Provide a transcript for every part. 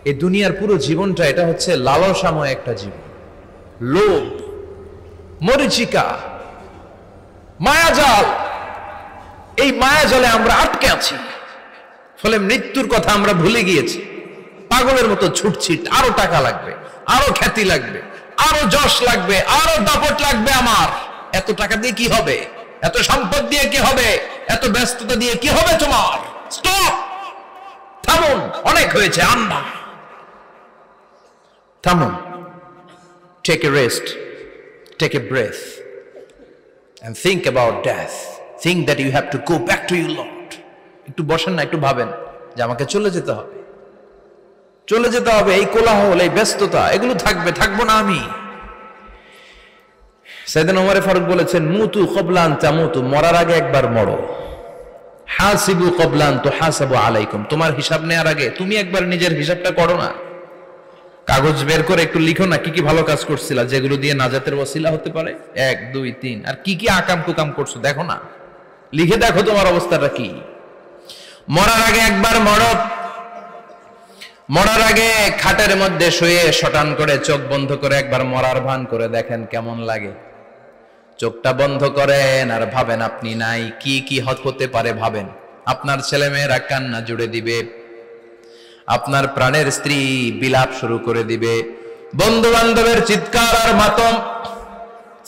এই দুনিয়ার পুরো জীবনটা এটা হচ্ছে লালসাময় একটা জীবন, লোভ, মরিচিকা, মায়াজাল। এই মায়াজালে আমরা আটকে আছি, ফলে মৃত্যুর কথা আমরা ভুলে গিয়েছি। পাগলের মতো ছুটছি, আরো টাকা লাগবে, আরো খ্যাতি লাগবে, আরো যশ লাগবে, আরো দাপট লাগবে। আমার এত টাকা দিয়ে কি হবে, এত সম্পদ দিয়ে কি হবে, এত ব্যস্ততা দিয়ে কি হবে তোমার? স্টপ, থামুন, অনেক হয়েছে। আন্না, থামুন, take a rest, take a breath and think about death. Think that you have to go back to your Lord. একটু বসেন না, একটু ভাবেন যে আমাকে চলে যেতে হবে, চলে যেতে হবে। এই কোলাহল, এই ব্যস্ততা, এগুলো থাকবে, থাকবো না আমি। সাইয়েদনা ওমর ফারুক বলেছেন, মুতু ক্বাবলা আন তামুতু, মরার আগে একবার মরো। হাসিবু ক্বাবলা আন তুহাসাবু আলাইকুম, তোমার হিসাব নেওয়ার আগে তুমি একবার নিজের হিসাবটা করো না। কাগজ বের করে একটু লিখো না কি কি ভালো কাজ করছিলা, যেগুলো দিয়ে নাজাতের ওসিলা হতে পারে। 1 2 3, আর কি কি আকাম কুকাম করছো দেখো না, লিখে দেখো তোমার অবস্থাটা কি। মরার আগে একবার মরো। মরার আগে খাটের মধ্যে শুয়ে শটান করে চোখ বন্ধ করে একবার মরার ভান করে দেখেন কেমন লাগে। চোখটা বন্ধ করেন আর ভাবেন আপনি নাই, কি কি হতে পারে ভাবেন। আপনার ছেলে মেয়েরা কান্না জুড়ে দিবে, আপনার প্রাণের স্ত্রী বিলাপ শুরু করে দিবে, বন্ধু বান্ধবের চিৎকার আর মাতম,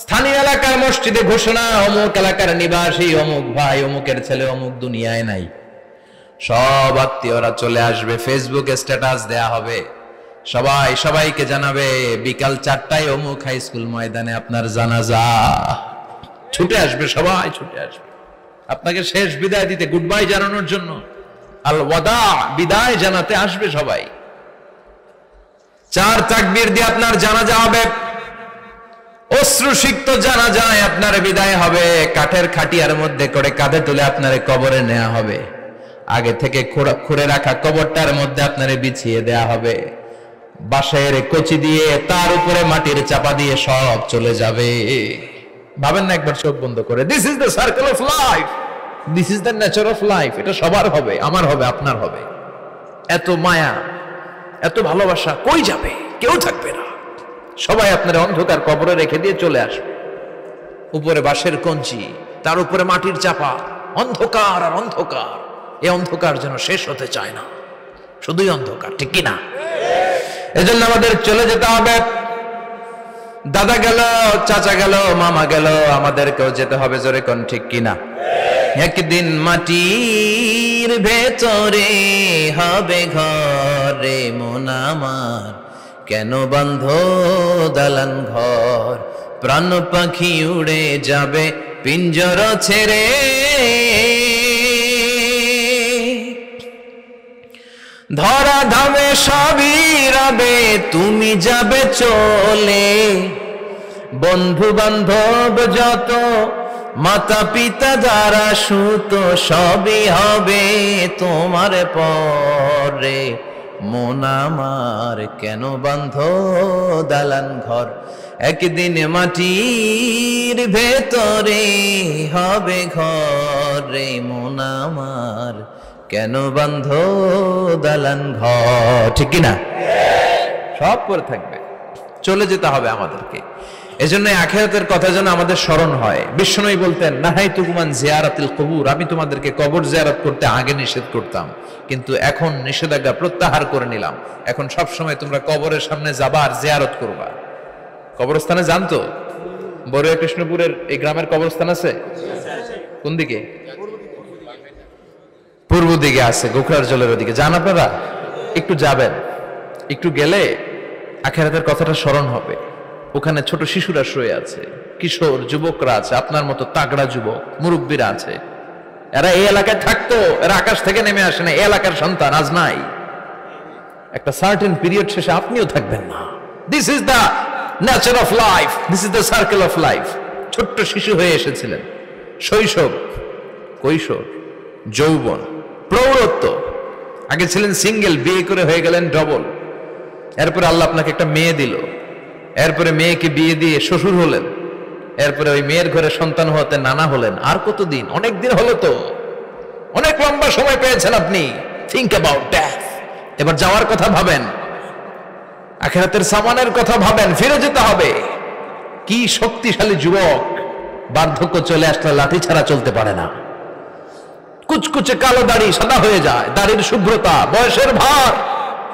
স্থানীয় এলাকার মসজিদে ঘোষণা, অমুক এলাকার নিবাসী অমুক ভাই অমুকের ছেলে অমুক দুনিয়ায় নাই। সব আত্মীয়রা চলে আসবে, ফেসবুকে স্ট্যাটাস দেয়া হবে, সবাই সবাইকে জানাবে বিকাল 4টায় অমুক হাই স্কুল ময়দানে আপনার জানাজা। ছুটে আসবে, সবাই ছুটে আসবে আপনাকে শেষ বিদায় দিতে, গুড বাই জানানোর জন্য, আল ওয়াদা, বিদায় জানাতে আসবে সবাই। 4 তাকবীর দিয়ে আপনার জানাজা হবে, অশ্রুসিক্ত জানাজায় আপনার বিদায় হবে। কাঠের খাটিয়ার মধ্যে করে কাঁধে তুলে আপনার কবরে নেওয়া হবে। আগে থেকে খুঁড়ে রাখা কবরটার মধ্যে আপনারে বিছিয়ে দেয়া হবে। বাঁশের কচি দিয়ে তার উপরে মাটির চাপা দিয়ে সব চলে যাবে। ভাবেন না একবার চোখ বন্ধ করে, this is the circle of life, this is the nature of life. এটা সবার হবে, আমার হবে, আপনার হবে। এত মায়া, এত ভালোবাসা কই যাবে? কেউ থাকবে না, সবাই আপনার অন্ধকার কবরে রেখে দিয়ে চলে আসবে। উপরে বাঁশের কঞ্চি, তার উপরে মাটির চাপা, অন্ধকার আর অন্ধকার। এই অন্ধকার যেন শেষ হতে চায় না, শুধুই অন্ধকার, ঠিক কিনা? এজন্য আমাদের চলে যেতে হবে। দাদা গেল, চাচা গেল, মামা গেল, আমাদেরকেও যেতে হবে, জোরে কোন ঠিক কিনা? একদিন মাটির ভেতরে হবে ঘরে মন আমার, কেন বন্ধ দালান ঘর, প্রাণ পাখি উড়ে যাবে পিঞ্জর ছেড়ে। ধরা ধামে সবই রবে, তুমি যাবে চলে, বন্ধু বান্ধব যত, মাতা পিতা যারা সুত, সবই হবে তোমার পরে মন আমার, কেন বন্ধ দালান ঘর, একদিন মাটির ভেতরে হবে ঘরে মন আমার, কেন বন্ধ দালান ঘর, ঠিক কিনা? সব পরে থাকবে, চলে যেতে হবে আমাদেরকে। এজন্য আখিরাতের কথা যেন আমাদের স্মরণ হয়। বিশ্বনবী বলতেন, নাহাইতুকুম আন জিয়ারাতিল কুবুর, আমি তোমাদেরকে কবর জিয়ারত করতে আগে নিষেধ করতাম, কিন্তু এখন নিষেধাজ্ঞা প্রত্যাহার করে নিলাম। এখন সব সময় তোমরা কবরের সামনে যাবা আর জিয়ারত করবা। কবরস্থানে জানতো বড়ুয়া কৃষ্ণপুরের এই গ্রামের কবরস্থান আছে কোন দিকে? পূর্ব দিকে আছে, গোখরার জলের ওদিকে। যান আপনারা, একটু যাবেন, একটু গেলে আখিরাতের কথাটা স্মরণ হবে। ওখানে ছোট শিশুরা শুয়ে আছে, কিশোর যুবকরা আছে, আপনার মতো তাগড়া যুবক মুরব্বীরা আছে। এরা এই এলাকায় থাকতো, এরা আকাশ থেকে নেমে আসে না, এই এলাকার সন্তান, আজ নাই। একটা সার্টেন পিরিয়ড শেষে আপনিও থাকবেন না। This is the nature of life, this is the circle of life. ছোট্ট শিশু হয়ে এসেছিলেন, শৈশব, কৈশোর, যৌবন, প্রৌঢ়ত্ব। আগে ছিলেন সিঙ্গেল, বিয়ে করে হয়ে গেলেন ডবল। এরপরে আল্লাহ আপনাকে একটা মেয়ে দিল, এরপরে মেয়েকে বিয়ে দিয়ে শ্বশুর হলেন, এরপরে ওই মেয়ের ঘরে সন্তান হতে নানা হলেন। আর কতদিন? অনেক দিন হলো তো, অনেক লম্বা সময় পেয়েছেন আপনি। Think about death. এবার যাওয়ার কথা ভাবেন। আখিরাতের সামানের কথা ভাবেন, ফিরে যেতে হবে। কি শক্তিশালী যুবক, বার্ধক্য চলে আসলে লাঠি ছাড়া চলতে পারে না। কুচকুচে কালো দাড়ি সাদা হয়ে যায়, দাড়ির শুভ্রতা, বয়সের ভার,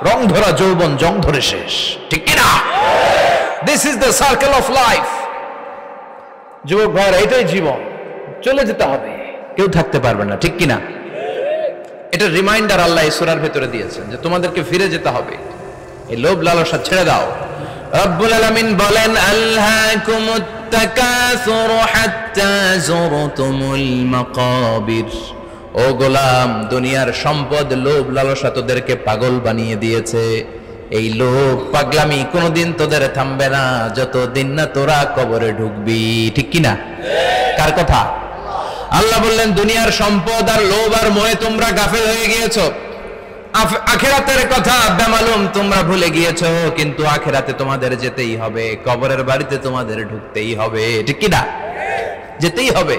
রং ধরা যৌবন জং ধরে শেষ, ঠিক কিনা? This is the circle of life. যুবক ভাইরা, এটাই জীবন, চলে যেতে হবে, কেউ থাকতে পারবে না, ঠিক কিনা? এটা রিমাইন্ডার আল্লাহ এই সূরার ভেতরে দিয়েছেন যে তোমাদেরকে ফিরে যেতে হবে, এই লোভ লালসা ছেড়ে দাও। রব্বুল আলামিন বলেন, আলহাকুমুত তাকাসুর হাত্তা যুরতুমুল মাকাবির। ও গোলাম, দুনিয়ার সম্পদ, লোভ লালসা তোদেরকে পাগল বানিয়ে দিয়েছে। এই লোভ পাগলামি কোনোদিন তোদের থামবে না যতদিন না তোরা কবরে ঢুকবি, ঠিক কিনা? কার কথা? আল্লাহ বললেন, দুনিয়ার সম্পদ আর লোভ আর মোহে তোমরা গাফেল হয়ে গিয়েছো। আখিরাতের কথা বেমালুম তোমরা ভুলে গিয়েছো, কিন্তু আখিরাতে তোমাদের যেতেই হবে, কবরের বাড়িতে তোমাদের ঢুকতেই হবে, ঠিক কিনা? যেতেই হবে।